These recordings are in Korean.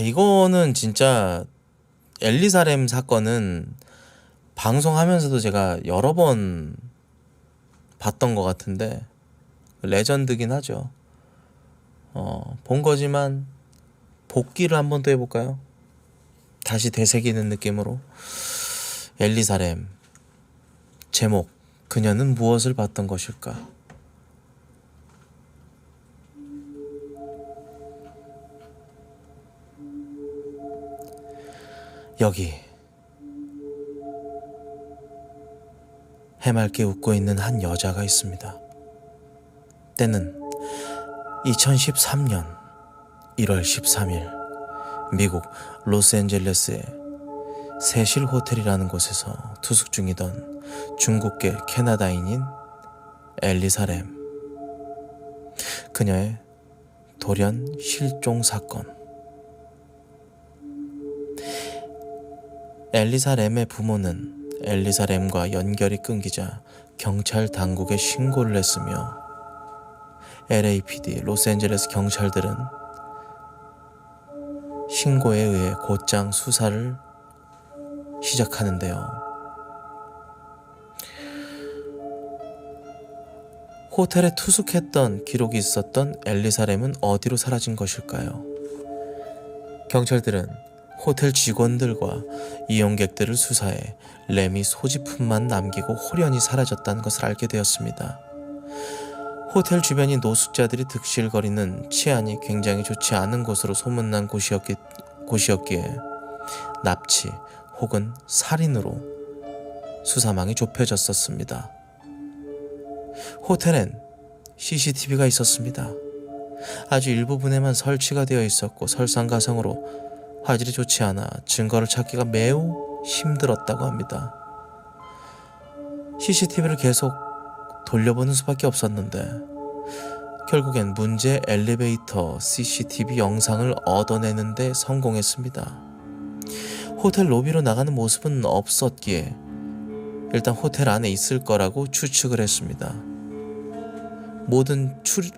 이거는 진짜 엘리사 램 사건은 방송하면서도 제가 여러 번 봤던 것 같은데 레전드긴 하죠. 본 거지만 복기를 한번 또 해볼까요? 다시 되새기는 느낌으로. 엘리사 램 제목, 그녀는 무엇을 봤던 것일까? 여기 해맑게 웃고 있는 한 여자가 있습니다. 때는 2013년 1월 13일 미국 로스앤젤레스의 세실 호텔이라는 곳에서 투숙 중이던 중국계 캐나다인인 엘리사 램. 그녀의 돌연 실종 사건. 엘리사 램의 부모는 엘리사 램과 연결이 끊기자 경찰 당국에 신고를 했으며 LAPD 로스앤젤레스 경찰들은 신고에 의해 곧장 수사를 시작하는데요. 호텔에 투숙했던 기록이 있었던 엘리사 램은 어디로 사라진 것일까요? 경찰들은 호텔 직원들과 이용객들을 수사해 램이 소지품만 남기고 홀연히 사라졌다는 것을 알게 되었습니다. 호텔 주변이 노숙자들이 득실거리는 치안이 굉장히 좋지 않은 곳으로 소문난 곳이었기에 납치 혹은 살인으로 수사망이 좁혀졌었습니다. 호텔엔 CCTV가 있었습니다. 아주 일부분에만 설치가 되어 있었고 설상가상으로 화질이 좋지 않아 증거를 찾기가 매우 힘들었다고 합니다. CCTV를 계속 돌려보는 수밖에 없었는데 결국엔 문제 엘리베이터 CCTV 영상을 얻어내는 데 성공했습니다. 호텔 로비로 나가는 모습은 없었기에 일단 호텔 안에 있을 거라고 추측을 했습니다. 모든 출입,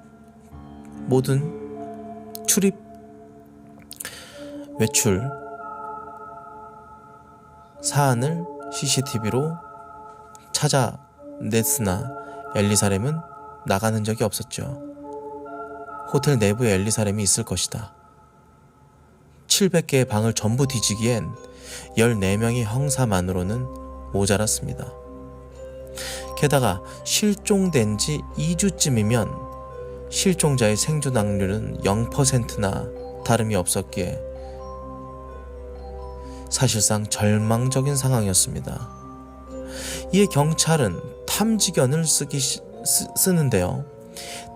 외출 사안을 CCTV로 찾아냈으나 엘리사 램은 나가는 적이 없었죠. 호텔 내부에 엘리사 램이 있을 것이다. 700개의 방을 전부 뒤지기엔 14명의 형사만으로는 모자랐습니다. 게다가 실종된 지 2주쯤이면 실종자의 생존 확률은 0%나 다름이 없었기에 사실상 절망적인 상황이었습니다. 이에 경찰은 탐지견을 쓰는데요.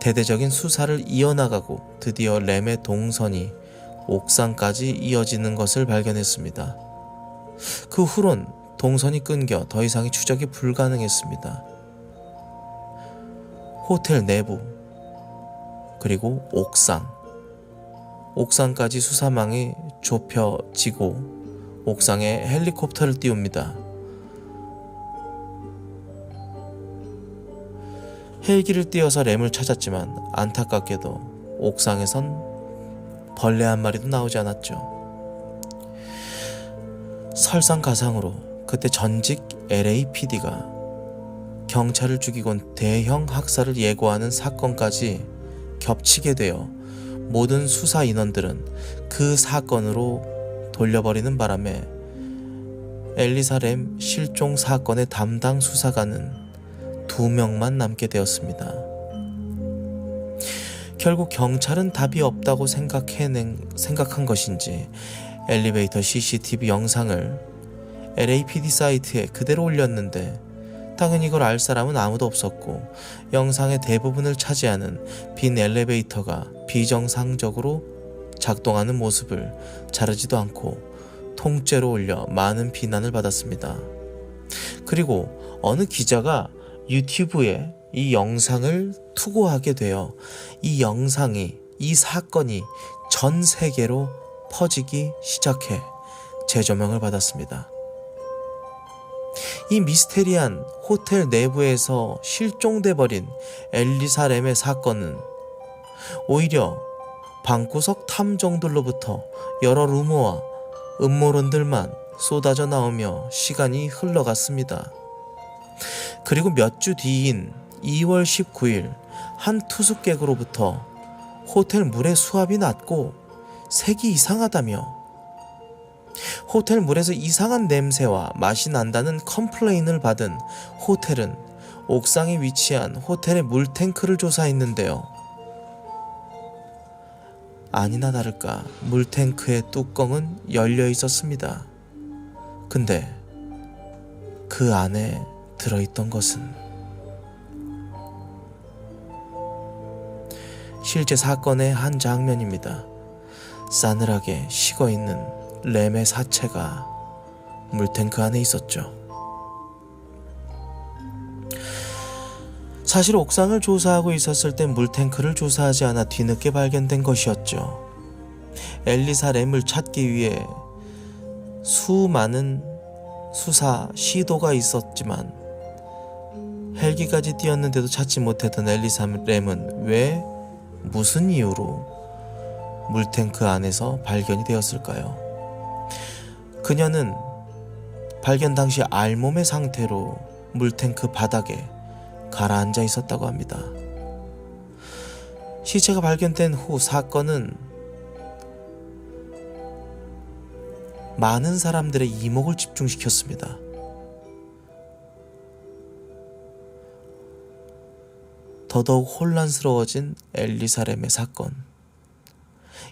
대대적인 수사를 이어나가고 드디어 램의 동선이 옥상까지 이어지는 것을 발견했습니다. 그 후론 동선이 끊겨 더 이상의 추적이 불가능했습니다. 호텔 내부 그리고 옥상까지 수사망이 좁혀지고 옥상에 헬리콥터를 띄웁니다. 헬기를 띄워서 램을 찾았지만 안타깝게도 옥상에선 벌레 한 마리도 나오지 않았죠. 설상가상으로 그때 전직 LAPD가 경찰을 죽이곤 대형 학살을 예고하는 사건까지 겹치게 되어 모든 수사 인원들은 그 사건으로 돌려버리는 바람에 엘리사 램 실종 사건의 담당 수사관은 2명만 남게 되었습니다. 결국 경찰은 답이 없다고 생각한 것인지 엘리베이터 CCTV 영상을 LAPD 사이트에 그대로 올렸는데 당연히 이걸 알 사람은 아무도 없었고 영상의 대부분을 차지하는 빈 엘리베이터가 비정상적으로 작동하는 모습을 자르지도 않고 통째로 올려 많은 비난을 받았습니다. 그리고 어느 기자가 유튜브에 이 영상을 투고하게 되어 이 사건이 전 세계로 퍼지기 시작해 재조명을 받았습니다. 이 미스테리한 호텔 내부에서 실종돼 버린 엘리사 램의 사건은 오히려 방구석 탐정들로부터 여러 루머와 음모론들만 쏟아져 나오며 시간이 흘러갔습니다. 그리고 몇 주 뒤인 2월 19일 한 투숙객으로부터 호텔 물의 수압이 낮고 색이 이상하다며 호텔 물에서 이상한 냄새와 맛이 난다는 컴플레인을 받은 호텔은 옥상에 위치한 호텔의 물탱크를 조사했는데요. 아니나 다를까 물탱크의 뚜껑은 열려 있었습니다. 근데 그 안에 들어있던 것은 실제 사건의 한 장면입니다. 싸늘하게 식어있는 램의 사체가 물탱크 안에 있었죠. 사실 옥상을 조사하고 있었을 때 물탱크를 조사하지 않아 뒤늦게 발견된 것이었죠. 엘리사 램을 찾기 위해 수많은 수사 시도가 있었지만 헬기까지 뛰었는데도 찾지 못했던 엘리사 램은 왜 무슨 이유로 물탱크 안에서 발견이 되었을까요? 그녀는 발견 당시 알몸의 상태로 물탱크 바닥에 가라앉아 있었다고 합니다. 시체가 발견된 후 사건은 많은 사람들의 이목을 집중시켰습니다. 더더욱 혼란스러워진 엘리사 램의 사건.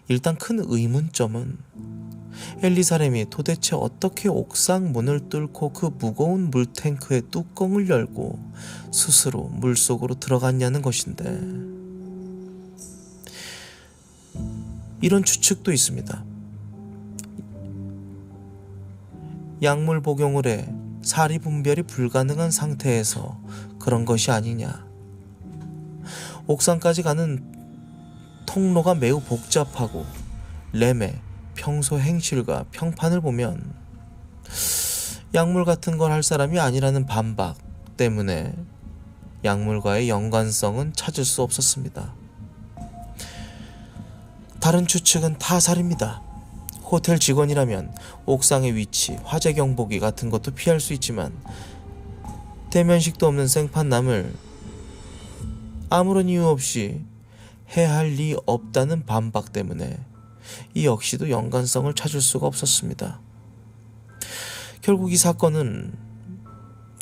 일단 큰 의문점은 엘리사 램이 도대체 어떻게 옥상 문을 뚫고 그 무거운 물탱크의 뚜껑을 열고 스스로 물속으로 들어갔냐는 것인데, 이런 추측도 있습니다. 약물 복용을 해 사리 분별이 불가능한 상태에서 그런 것이 아니냐. 옥상까지 가는 통로가 매우 복잡하고 램의 평소 행실과 평판을 보면 약물 같은 걸 할 사람이 아니라는 반박 때문에 약물과의 연관성은 찾을 수 없었습니다. 다른 추측은 타살입니다. 호텔 직원이라면 옥상의 위치, 화재 경보기 같은 것도 피할 수 있지만 대면식도 없는 생판남을 아무런 이유 없이 해할 리 없다는 반박 때문에 이 역시도 연관성을 찾을 수가 없었습니다. 결국 이 사건은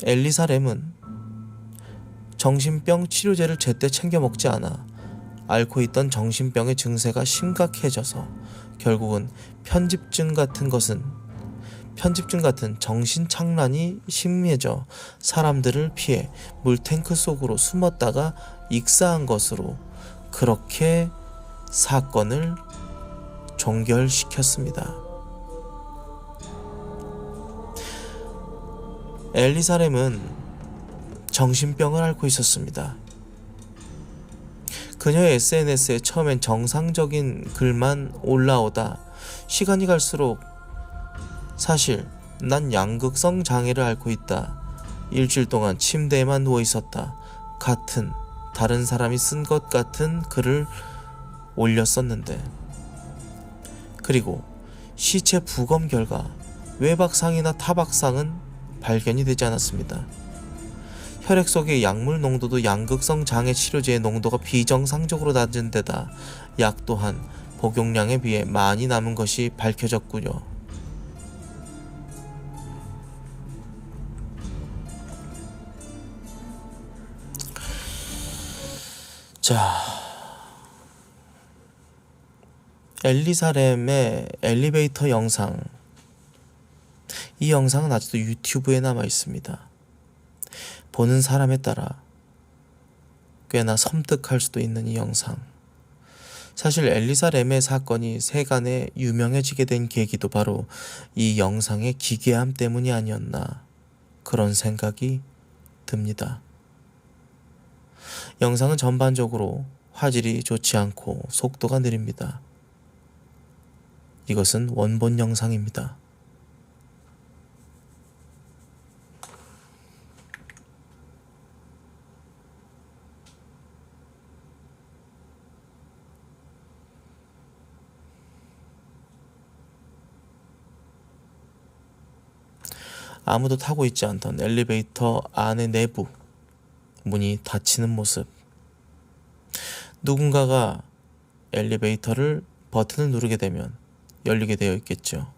엘리사 램은 정신병 치료제를 제때 챙겨 먹지 않아 앓고 있던 정신병의 증세가 심각해져서 결국은 편집증 같은 정신착란이 심해져 사람들을 피해 물탱크 속으로 숨었다가 익사한 것으로 그렇게 사건을 종결시켰습니다. 엘리사 램은 정신병을 앓고 있었습니다. 그녀의 SNS에 처음엔 정상적인 글만 올라오다 시간이 갈수록 사실 난 양극성 장애를 앓고 있다. 일주일 동안 침대에만 누워 있었다. 같은 다른 사람이 쓴 것 같은 글을 올렸었는데, 그리고 시체 부검 결과 외박상이나 타박상은 발견이 되지 않았습니다. 혈액 속의 약물 농도도 양극성 장애 치료제의 농도가 비정상적으로 낮은 데다 약 또한 복용량에 비해 많이 남은 것이 밝혀졌군요. 자, 엘리사 램의 엘리베이터 영상. 이 영상은 아직도 유튜브에 남아 있습니다. 보는 사람에 따라 꽤나 섬뜩할 수도 있는 이 영상. 사실 엘리사 램의 사건이 세간에 유명해지게 된 계기도 바로 이 영상의 기괴함 때문이 아니었나, 그런 생각이 듭니다. 영상은 전반적으로 화질이 좋지 않고 속도가 느립니다. 이것은 원본 영상입니다. 아무도 타고 있지 않던 엘리베이터 안의 내부 문이 닫히는 모습. 누군가가 엘리베이터를 버튼을 누르게 되면 열리게 되어 있겠죠.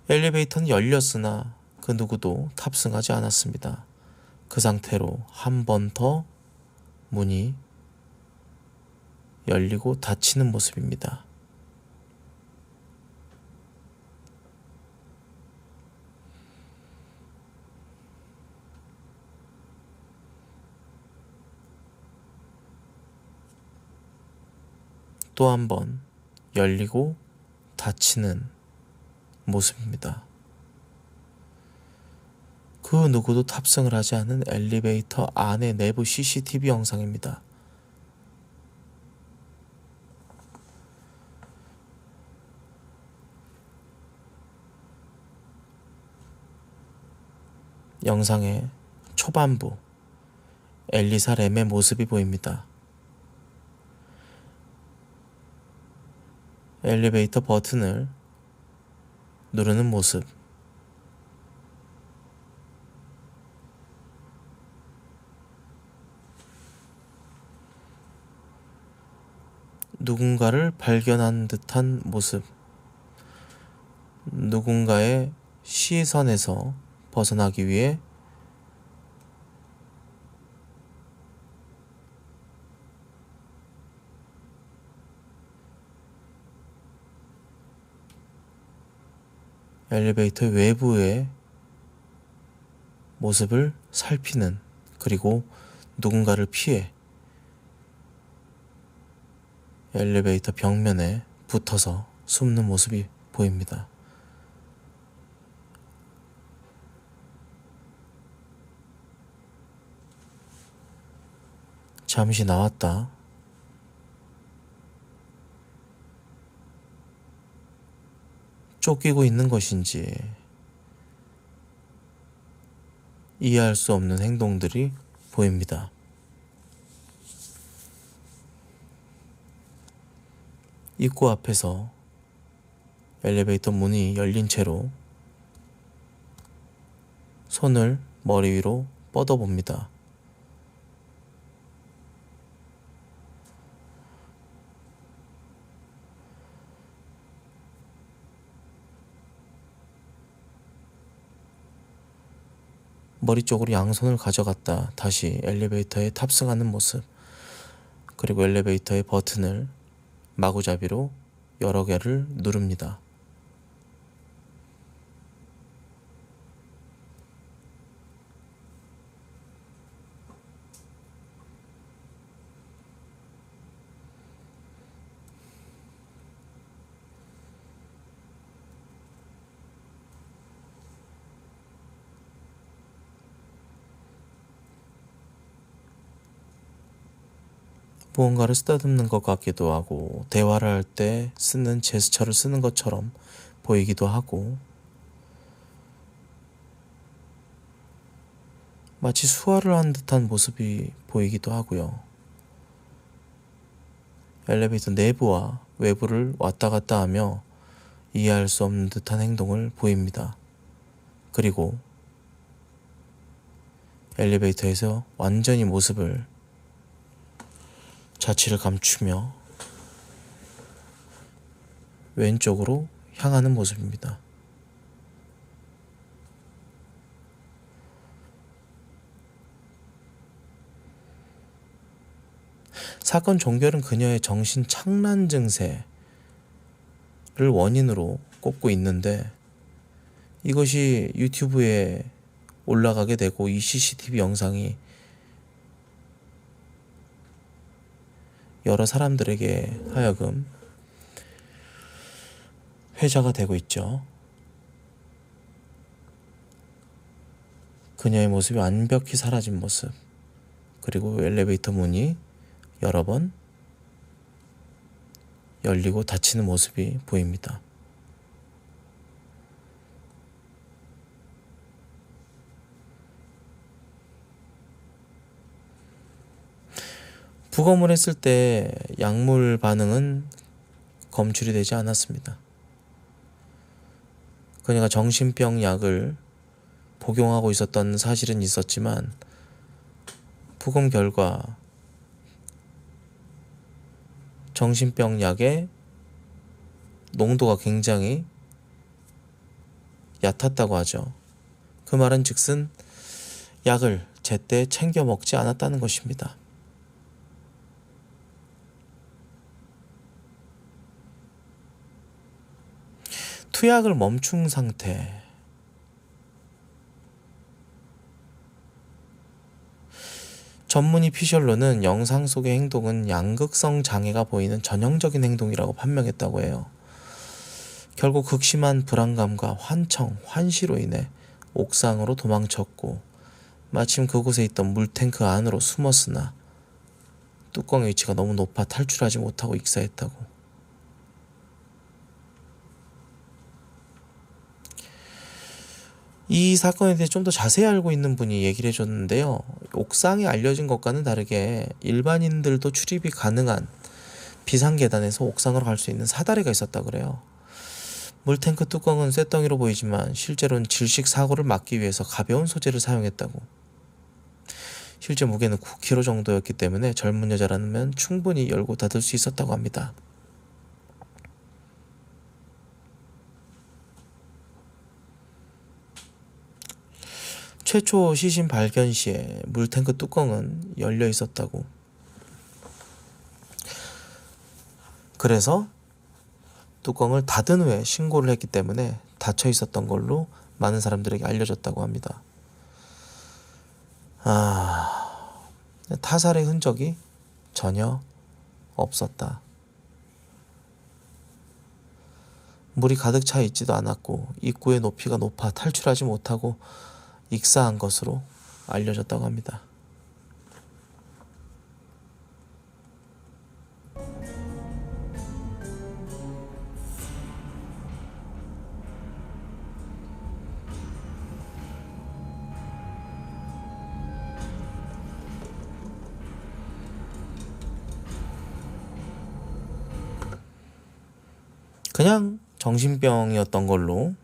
엘리베이터는 열렸으나 그 누구도 탑승하지 않았습니다. 그 상태로 한 번 더 문이 열리고 닫히는 모습입니다. 또 한 번 열리고 닫히는 모습입니다. 그 누구도 탑승을 하지 않은 엘리베이터 안의 내부 CCTV 영상입니다. 영상의 초반부 엘리사 램의 모습이 보입니다. 엘리베이터 버튼을 누르는 모습. 누군가를 발견한 듯한 모습. 누군가의 시선에서 벗어나기 위해 엘리베이터 외부의 모습을 살피는, 그리고 누군가를 피해 엘리베이터 벽면에 붙어서 숨는 모습이 보입니다. 잠시 나왔다. 쫓기고 있는 것인지 이해할 수 없는 행동들이 보입니다. 입구 앞에서 엘리베이터 문이 열린 채로 손을 머리 위로 뻗어봅니다. 머리 쪽으로 양손을 가져갔다 다시 엘리베이터에 탑승하는 모습. 그리고 엘리베이터의 버튼을 마구잡이로 여러 개를 누릅니다. 무언가를 쓰다듬는 것 같기도 하고, 대화를 할 때 쓰는 제스처를 쓰는 것처럼 보이기도 하고, 마치 수화를 한 듯한 모습이 보이기도 하고요. 엘리베이터 내부와 외부를 왔다 갔다 하며 이해할 수 없는 듯한 행동을 보입니다. 그리고 엘리베이터에서 완전히 모습을 자취를 감추며 왼쪽으로 향하는 모습입니다. 사건 종결은 그녀의 정신 착란 증세를 원인으로 꼽고 있는데, 이것이 유튜브에 올라가게 되고 이 CCTV 영상이 여러 사람들에게 하여금 회자가 되고 있죠. 그녀의 모습이 완벽히 사라진 모습, 그리고 엘리베이터 문이 여러 번 열리고 닫히는 모습이 보입니다. 부검을 했을 때 약물 반응은 검출이 되지 않았습니다. 그녀가 정신병 약을 복용하고 있었던 사실은 있었지만 부검 결과 정신병 약의 농도가 굉장히 얕았다고 하죠. 그 말은 즉슨 약을 제때 챙겨 먹지 않았다는 것입니다. 투약을 멈춘 상태. 전문의 피셜로는 영상 속의 행동은 양극성 장애가 보이는 전형적인 행동이라고 판명했다고 해요. 결국 극심한 불안감과 환청, 환시로 인해 옥상으로 도망쳤고 마침 그곳에 있던 물탱크 안으로 숨었으나 뚜껑의 위치가 너무 높아 탈출하지 못하고 익사했다고. 이 사건에 대해 좀 더 자세히 알고 있는 분이 얘기를 해줬는데요. 옥상에 알려진 것과는 다르게 일반인들도 출입이 가능한 비상계단에서 옥상으로 갈 수 있는 사다리가 있었다 그래요. 물탱크 뚜껑은 쇳덩이로 보이지만 실제로는 질식 사고를 막기 위해서 가벼운 소재를 사용했다고. 실제 무게는 9kg 정도였기 때문에 젊은 여자라면 충분히 열고 닫을 수 있었다고 합니다. 최초 시신 발견 시에 물탱크 뚜껑은 열려 있었다고. 그래서 뚜껑을 닫은 후에 신고를 했기 때문에 닫혀 있었던 걸로 많은 사람들에게 알려졌다고 합니다. 타살의 흔적이 전혀 없었다. 물이 가득 차 있지도 않았고 입구의 높이가 높아 탈출하지 못하고 익사한 것으로 알려졌다고 합니다. 그냥 정신병이었던 걸로.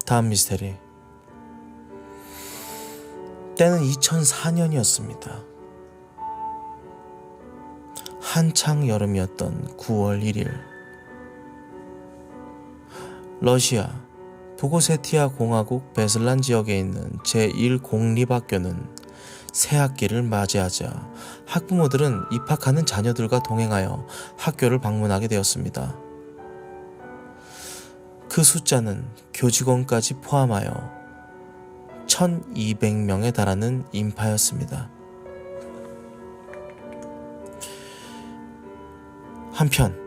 다음 미스테리. 때는 2004년이었습니다. 한창 여름이었던 9월 1일. 러시아 부고세티아 공화국 베슬란 지역에 있는 제1공립학교는 새 학기를 맞이하자 학부모들은 입학하는 자녀들과 동행하여 학교를 방문하게 되었습니다. 그 숫자는 교직원까지 포함하여 1200명에 달하는 인파였습니다. 한편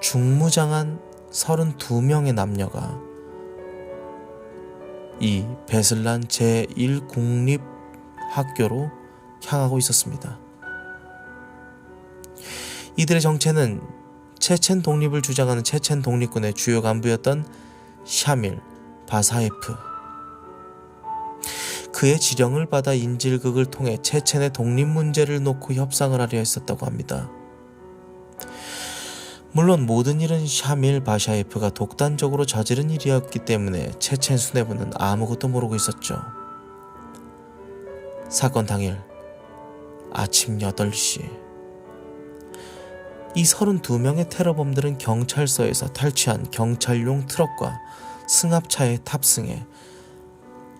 중무장한 32명의 남녀가 이 베슬란 제1공립학교로 향하고 있었습니다. 이들의 정체는 체첸 독립을 주장하는 체첸 독립군의 주요 간부였던 샤밀 바사예프. 그의 지령을 받아 인질극을 통해 체첸의 독립 문제를 놓고 협상을 하려 했었다고 합니다. 물론 모든 일은 샤밀 바샤예프가 독단적으로 저지른 일이었기 때문에 체첸 수뇌부는 아무것도 모르고 있었죠. 사건 당일 아침 8시 이 32명의 테러범들은 경찰서에서 탈취한 경찰용 트럭과 승합차에 탑승해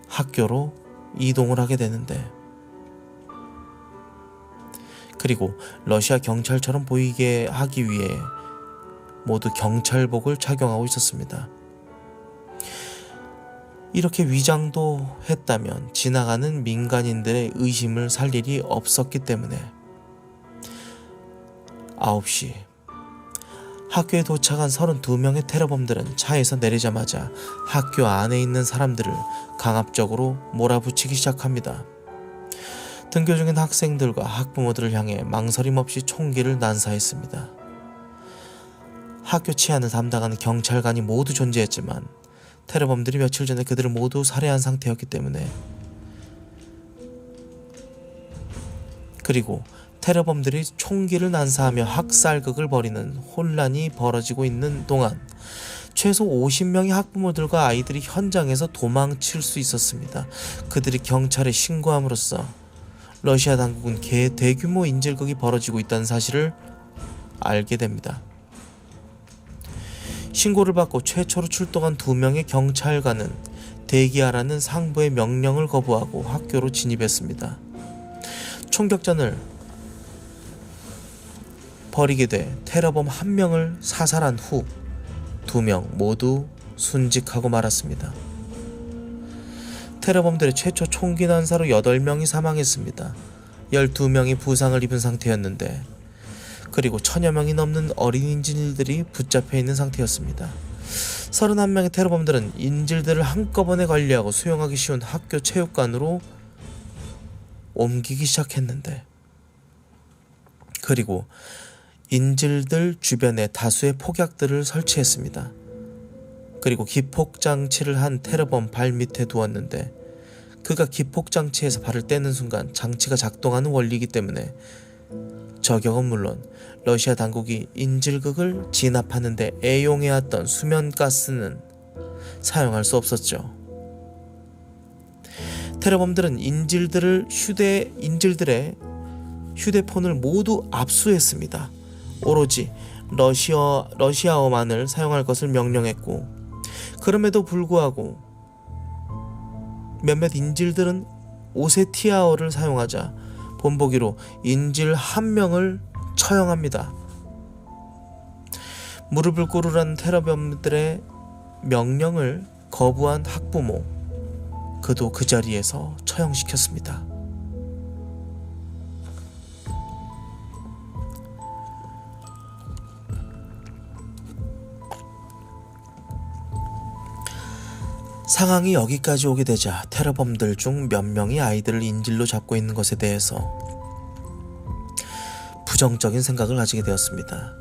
학교로 이동을 하게 되는데, 그리고 러시아 경찰처럼 보이게 하기 위해 모두 경찰복을 착용하고 있었습니다. 이렇게 위장도 했다면 지나가는 민간인들의 의심을 살 일이 없었기 때문에 9시 학교에 도착한 32명의 테러범들은 차에서 내리자마자 학교 안에 있는 사람들을 강압적으로 몰아붙이기 시작합니다. 등교 중인 학생들과 학부모들을 향해 망설임 없이 총기를 난사했습니다. 학교 치안을 담당하는 경찰관이 모두 존재했지만 테러범들이 며칠 전에 그들을 모두 살해한 상태였기 때문에 그리고 테러범들이 총기를 난사하며 학살극을 벌이는 혼란이 벌어지고 있는 동안 최소 50명의 학부모들과 아이들이 현장에서 도망칠 수 있었습니다. 그들이 경찰에 신고함으로써 러시아 당국은 대규모 인질극이 벌어지고 있다는 사실을 알게 됩니다. 신고를 받고 최초로 출동한 2명의 경찰관은 대기하라는 상부의 명령을 거부하고 학교로 진입했습니다. 총격전을 벌이게 돼 테러범 1명을 사살한 후 2명 모두 순직하고 말았습니다. 테러범들의 최초 총기 난사로 8명이 사망했습니다. 12명이 부상을 입은 상태였는데, 그리고 1000여 명이 넘는 어린 인질들이 붙잡혀 있는 상태였습니다. 31명의 테러범들은 인질들을 한꺼번에 관리하고 수용하기 쉬운 학교 체육관으로 옮기기 시작했는데, 그리고 인질들 주변에 다수의 폭약들을 설치했습니다. 그리고 기폭장치를 한 테러범 발 밑에 두었는데, 그가 기폭장치에서 발을 떼는 순간 장치가 작동하는 원리이기 때문에 저격은 물론 러시아 당국이 인질극을 진압하는 데 애용해왔던 수면가스는 사용할 수 없었죠. 테러범들은 인질들의 휴대폰을 모두 압수했습니다. 오로지 러시아어만을 사용할 것을 명령했고, 그럼에도 불구하고 몇몇 인질들은 오세티아어를 사용하자 본보기로 인질 1명을 처형합니다. 무릎을 꿇으라는 테러범들의 명령을 거부한 학부모, 그도 그 자리에서 처형시켰습니다. 상황이 여기까지 오게 되자 테러범들 중 몇 명이 아이들을 인질로 잡고 있는 것에 대해서 부정적인 생각을 가지게 되었습니다.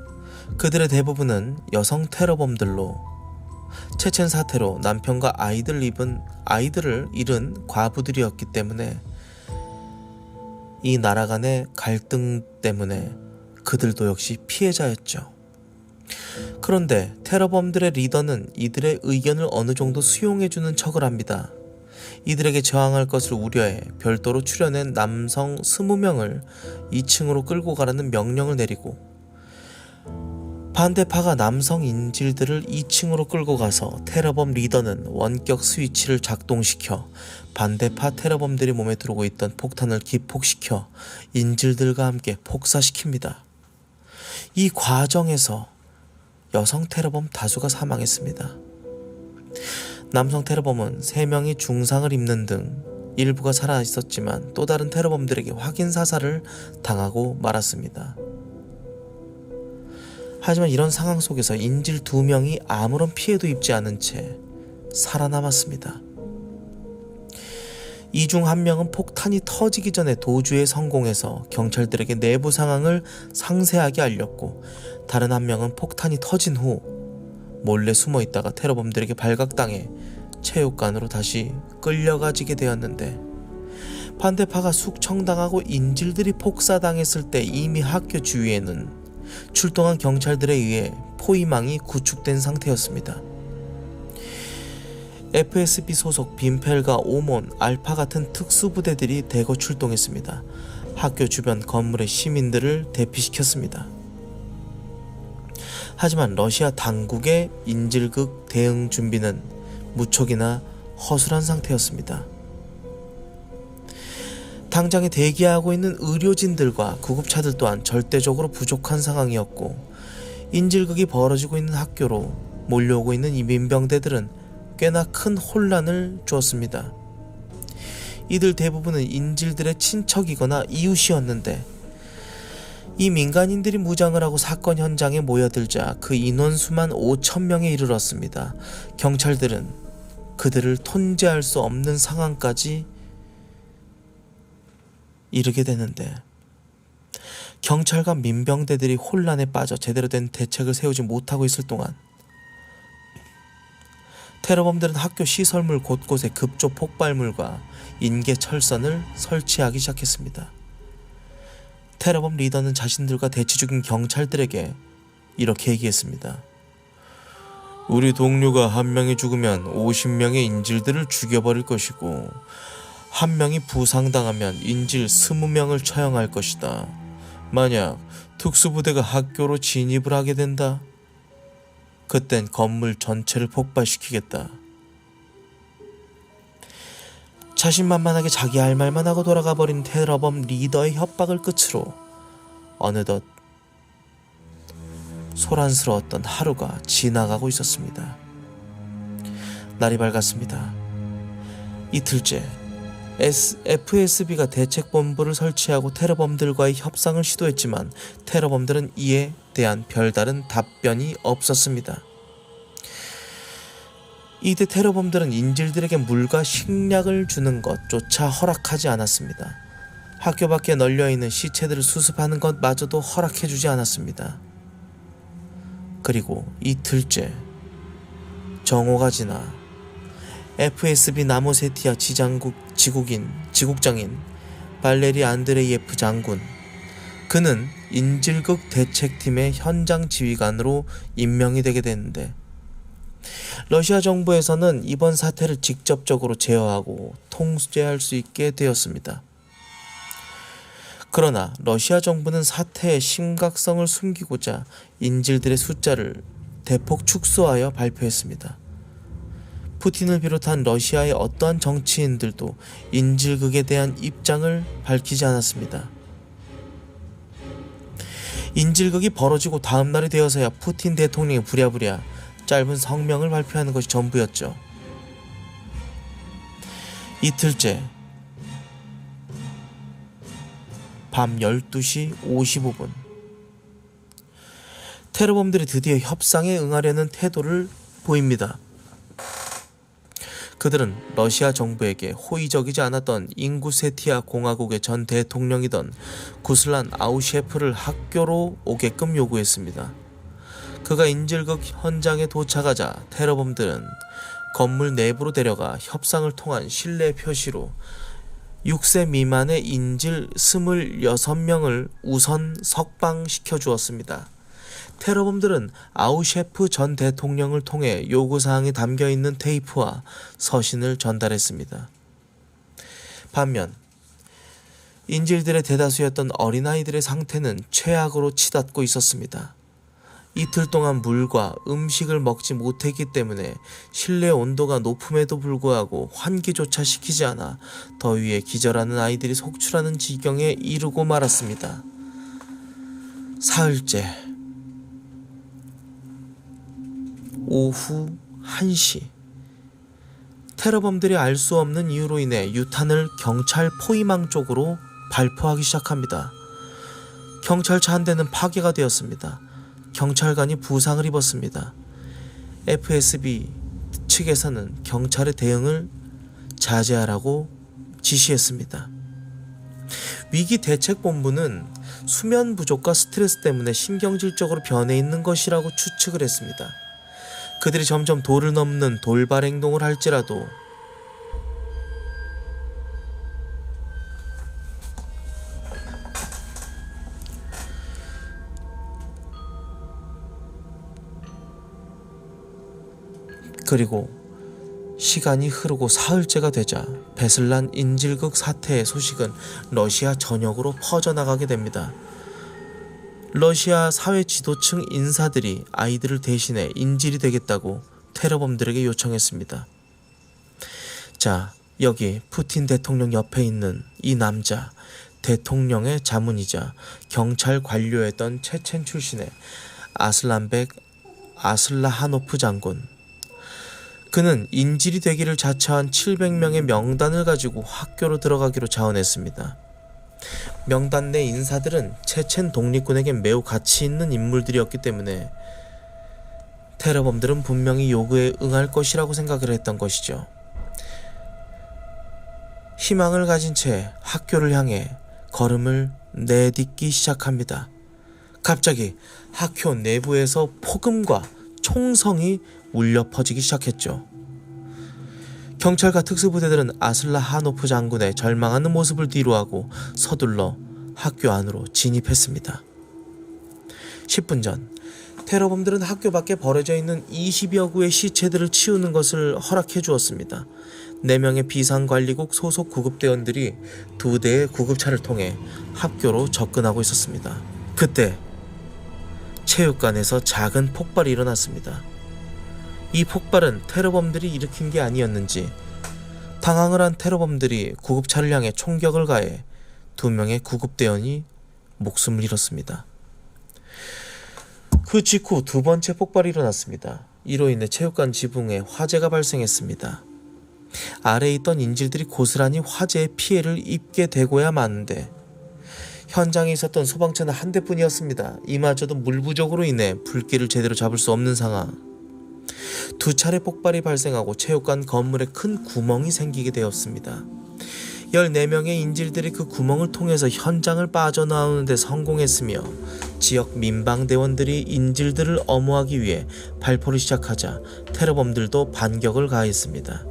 그들의 대부분은 여성 테러범들로 체첸 사태로 남편과 아이들을 잃은 과부들이었기 때문에 이 나라 간의 갈등 때문에 그들도 역시 피해자였죠. 그런데 테러범들의 리더는 이들의 의견을 어느 정도 수용해주는 척을 합니다. 이들에게 저항할 것을 우려해 별도로 출연한 남성 20명을 2층으로 끌고 가라는 명령을 내리고, 반대파가 남성 인질들을 2층으로 끌고 가서 테러범 리더는 원격 스위치를 작동시켜 반대파 테러범들이 몸에 들어오고 있던 폭탄을 기폭시켜 인질들과 함께 폭사시킵니다. 이 과정에서 여성 테러범 다수가 사망했습니다. 남성 테러범은 3명이 중상을 입는 등 일부가 살아있었지만 또 다른 테러범들에게 확인 사살을 당하고 말았습니다. 하지만 이런 상황 속에서 인질 2명이 아무런 피해도 입지 않은 채 살아남았습니다. 이 중 1명은 폭탄이 터지기 전에 도주에 성공해서 경찰들에게 내부 상황을 상세하게 알렸고, 다른 1명은 폭탄이 터진 후 몰래 숨어 있다가 테러범들에게 발각당해 체육관으로 다시 끌려가지게 되었는데, 반대파가 숙청당하고 인질들이 폭사당했을 때 이미 학교 주위에는 출동한 경찰들에 의해 포위망이 구축된 상태였습니다. FSB 소속 빈펠과 오몬, 알파 같은 특수부대들이 대거 출동했습니다. 학교 주변 건물의 시민들을 대피시켰습니다. 하지만 러시아 당국의 인질극 대응 준비는 무척이나 허술한 상태였습니다. 당장에 대기하고 있는 의료진들과 구급차들 또한 절대적으로 부족한 상황이었고, 인질극이 벌어지고 있는 학교로 몰려오고 있는 이 민병대들은 꽤나 큰 혼란을 주었습니다. 이들 대부분은 인질들의 친척이거나 이웃이었는데, 이 민간인들이 무장을 하고 사건 현장에 모여들자 그 인원수만 5,000명에 이르렀습니다. 경찰들은 그들을 통제할 수 없는 상황까지 이르게 되는데, 경찰과 민병대들이 혼란에 빠져 제대로 된 대책을 세우지 못하고 있을 동안 테러범들은 학교 시설물 곳곳에 급조 폭발물과 인계 철선을 설치하기 시작했습니다. 테러범 리더는 자신들과 대치 중인 경찰들에게 이렇게 얘기했습니다. 우리 동료가 한 명이 죽으면 50명의 인질들을 죽여버릴 것이고 한 명이 부상당하면 인질 20명을 처형할 것이다. 만약 특수부대가 학교로 진입을 하게 된다. 그땐 건물 전체를 폭발시키겠다. 자신만만하게 자기 할 말만 하고 돌아가 버린 테러범 리더의 협박을 끝으로 어느덧 소란스러웠던 하루가 지나가고 있었습니다. 날이 밝았습니다. 이틀째 FSB가 대책본부를 설치하고 테러범들과의 협상을 시도했지만 테러범들은 이에 대한 별다른 답변이 없었습니다. 이때 테러범들은 인질들에게 물과 식량을 주는 것조차 허락하지 않았습니다. 학교 밖에 널려있는 시체들을 수습하는 것마저도 허락해주지 않았습니다. 그리고 이틀째 정오가 지나 FSB 나모세티아 지국장인 발레리 안드레이에프 장군, 그는 인질극 대책팀의 현장 지휘관으로 임명이 되게 됐는데 러시아 정부에서는 이번 사태를 직접적으로 제어하고 통제할 수 있게 되었습니다. 그러나 러시아 정부는 사태의 심각성을 숨기고자 인질들의 숫자를 대폭 축소하여 발표했습니다. 푸틴을 비롯한 러시아의 어떠한 정치인들도 인질극에 대한 입장을 밝히지 않았습니다. 인질극이 벌어지고 다음 날이 되어서야 푸틴 대통령이 부랴부랴 짧은 성명을 발표하는 것이 전부였죠. 이틀째 밤 12시 55분 테러범들이 드디어 협상에 응하려는 태도를 보입니다. 그들은 러시아 정부에게 호의적이지 않았던 잉구세티아 공화국의 전 대통령이던 구슬란 아우셰프를 학교로 오게끔 요구했습니다. 그가 인질극 현장에 도착하자 테러범들은 건물 내부로 데려가 협상을 통한 신뢰 표시로 6세 미만의 인질 26명을 우선 석방시켜 주었습니다. 테러범들은 아우셰프 전 대통령을 통해 요구사항이 담겨있는 테이프와 서신을 전달했습니다. 반면 인질들의 대다수였던 어린아이들의 상태는 최악으로 치닫고 있었습니다. 이틀 동안 물과 음식을 먹지 못했기 때문에 실내 온도가 높음에도 불구하고 환기조차 시키지 않아 더위에 기절하는 아이들이 속출하는 지경에 이르고 말았습니다. 사흘째 오후 1시 테러범들이 알 수 없는 이유로 인해 유탄을 경찰 포위망 쪽으로 발포하기 시작합니다. 경찰차 한 대는 파괴가 되었습니다. 경찰관이 부상을 입었습니다. FSB 측에서는 경찰의 대응을 자제하라고 지시했습니다. 위기대책본부는 수면 부족과 스트레스 때문에 신경질적으로 변해 있는 것이라고 추측을 했습니다. 그들이 점점 도를 넘는 돌발 행동을 할지라도 그리고 시간이 흐르고 사흘째가 되자 베슬란 인질극 사태의 소식은 러시아 전역으로 퍼져나가게 됩니다. 러시아 사회 지도층 인사들이 아이들을 대신해 인질이 되겠다고 테러범들에게 요청했습니다. 자, 여기 푸틴 대통령 옆에 있는 이 남자, 대통령의 자문이자 경찰 관료였던 체첸 출신의 아슬란백 아슬라하노프 장군. 그는 인질이 되기를 자처한 700명의 명단을 가지고 학교로 들어가기로 자원했습니다. 명단 내 인사들은 체첸 독립군에겐 매우 가치 있는 인물들이었기 때문에 테러범들은 분명히 요구에 응할 것이라고 생각을 했던 것이죠. 희망을 가진 채 학교를 향해 걸음을 내딛기 시작합니다. 갑자기 학교 내부에서 폭음과 총성이 울려 퍼지기 시작했죠. 경찰과 특수부대들은 아슬라하노프 장군의 절망하는 모습을 뒤로하고 서둘러 학교 안으로 진입했습니다. 10분 전 테러범들은 학교 밖에 버려져 있는 20여 구의 시체들을 치우는 것을 허락해 주었습니다. 4명의 비상관리국 소속 구급대원들이 2대의 구급차를 통해 학교로 접근하고 있었습니다. 그때 체육관에서 작은 폭발이 일어났습니다. 이 폭발은 테러범들이 일으킨 게 아니었는지 당황을 한 테러범들이 구급차를 향해 총격을 가해 2명의 구급대원이 목숨을 잃었습니다. 그 직후 2번째 폭발이 일어났습니다. 이로 인해 체육관 지붕에 화재가 발생했습니다. 아래에 있던 인질들이 고스란히 화재의 피해를 입게 되고야 마는데 현장에 있었던 소방차는 한 대뿐이었습니다. 이마저도 물 부족으로 인해 불길을 제대로 잡을 수 없는 상황. 2차례 폭발이 발생하고 체육관 건물에 큰 구멍이 생기게 되었습니다. 14명의 인질들이 그 구멍을 통해서 현장을 빠져나오는 데 성공했으며 지역 민방대원들이 인질들을 엄호하기 위해 발포를 시작하자 테러범들도 반격을 가했습니다.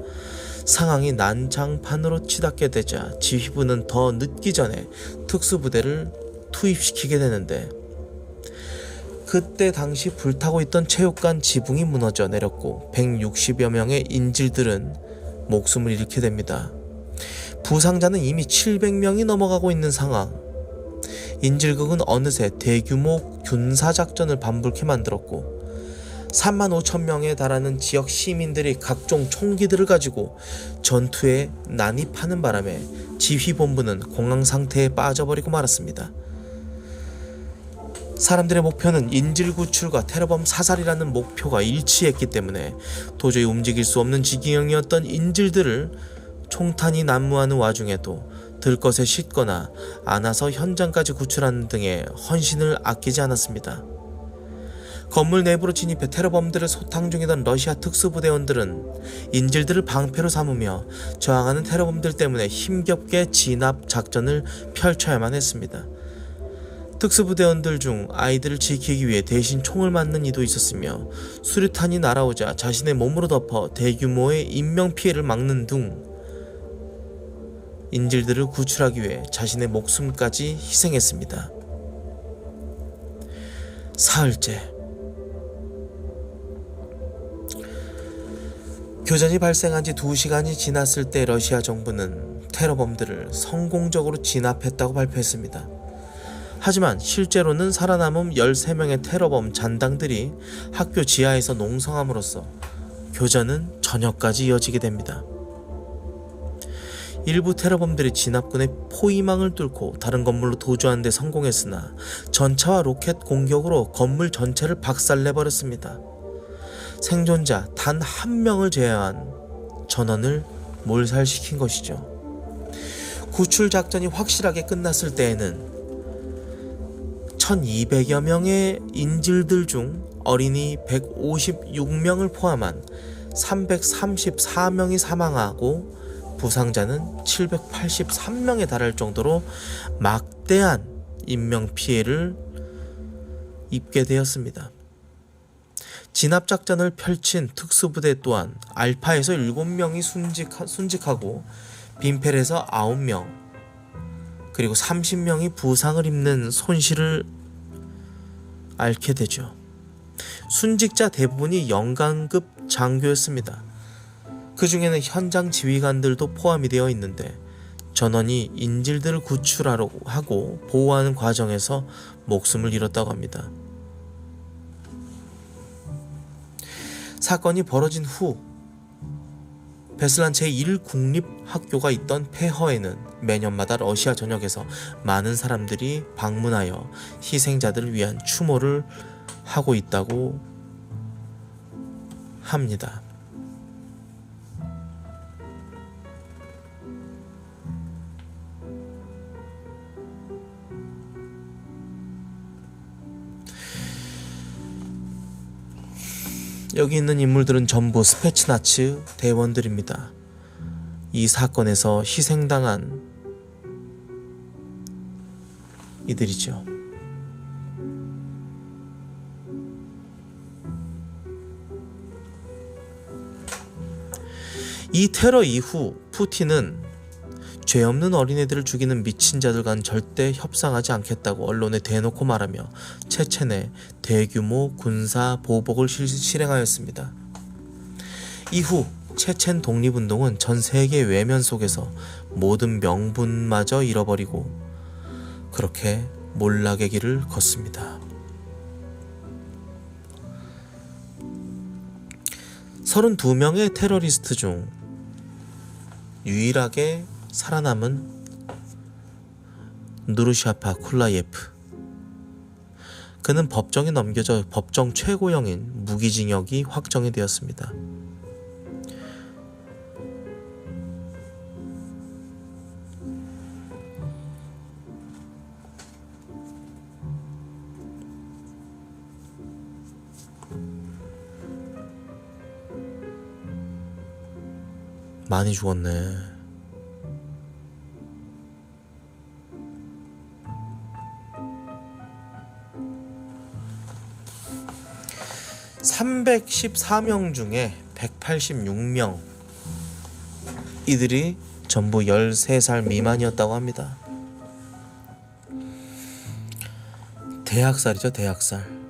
상황이 난장판으로 치닫게 되자 지휘부는 더 늦기 전에 특수부대를 투입시키게 되는데 그때 당시 불타고 있던 체육관 지붕이 무너져 내렸고 160여 명의 인질들은 목숨을 잃게 됩니다. 부상자는 이미 700명이 넘어가고 있는 상황. 인질극은 어느새 대규모 군사작전을 반복해 만들었고 3만 5천 명에 달하는 지역 시민들이 각종 총기들을 가지고 전투에 난입하는 바람에 지휘본부는 공황 상태에 빠져버리고 말았습니다. 사람들의 목표는 인질 구출과 테러범 사살이라는 목표가 일치했기 때문에 도저히 움직일 수 없는 지경이었던 인질들을 총탄이 난무하는 와중에도 들것에 싣거나 안아서 현장까지 구출하는 등의 헌신을 아끼지 않았습니다. 건물 내부로 진입해 테러범들을 소탕 중이던 러시아 특수부대원들은 인질들을 방패로 삼으며 저항하는 테러범들 때문에 힘겹게 진압 작전을 펼쳐야만 했습니다. 특수부대원들 중 아이들을 지키기 위해 대신 총을 맞는 이도 있었으며 수류탄이 날아오자 자신의 몸으로 덮어 대규모의 인명피해를 막는 등 인질들을 구출하기 위해 자신의 목숨까지 희생했습니다. 사흘째 교전이 발생한 지 2시간이 지났을 때 러시아 정부는 테러범들을 성공적으로 진압했다고 발표했습니다. 하지만 실제로는 살아남은 13명의 테러범 잔당들이 학교 지하에서 농성함으로써 교전은 저녁까지 이어지게 됩니다. 일부 테러범들이 진압군의 포위망을 뚫고 다른 건물로 도주하는 데 성공했으나 전차와 로켓 공격으로 건물 전체를 박살내버렸습니다. 생존자 단 1명을 제외한 전원을 몰살시킨 것이죠. 구출 작전이 확실하게 끝났을 때에는 1200여 명의 인질들 중 어린이 156명을 포함한 334명이 사망하고 부상자는 783명에 달할 정도로 막대한 인명피해를 입게 되었습니다. 진압작전을 펼친 특수부대 또한 알파에서 7명이 순직하고 빈펠에서 9명 그리고 30명이 부상을 입는 손실을 앓게 되죠. 순직자 대부분이 영관급 장교였습니다. 그 중에는 현장 지휘관들도 포함이 되어 있는데 전원이 인질들을 구출하려고 하고 보호하는 과정에서 목숨을 잃었다고 합니다. 사건이 벌어진 후 베슬란 제1국립학교가 있던 폐허에는 매년마다 러시아 전역에서 많은 사람들이 방문하여 희생자들을 위한 추모를 하고 있다고 합니다. 여기 있는 인물들은 전부 스페츠나츠 대원들입니다. 이 사건에서 희생당한 이들이죠. 이 테러 이후 푸틴은 죄 없는 어린애들을 죽이는 미친 자들과는 절대 협상하지 않겠다고 언론에 대놓고 말하며 체첸에 대규모 군사 보복을 실행하였습니다. 이후 체첸 독립운동은 전 세계 외면 속에서 모든 명분마저 잃어버리고 그렇게 몰락의 길을 걷습니다. 32명의 테러리스트 중 유일하게 살아남은 누르샤파 쿨라예프. 그는 법정에 넘겨져 법정 최고형인 무기징역이 확정이 되었습니다. 많이 죽었네. (314명) 중에 186명 이들이 전부 13살 미만이었다고 합니다. 대학살이죠, 대학살.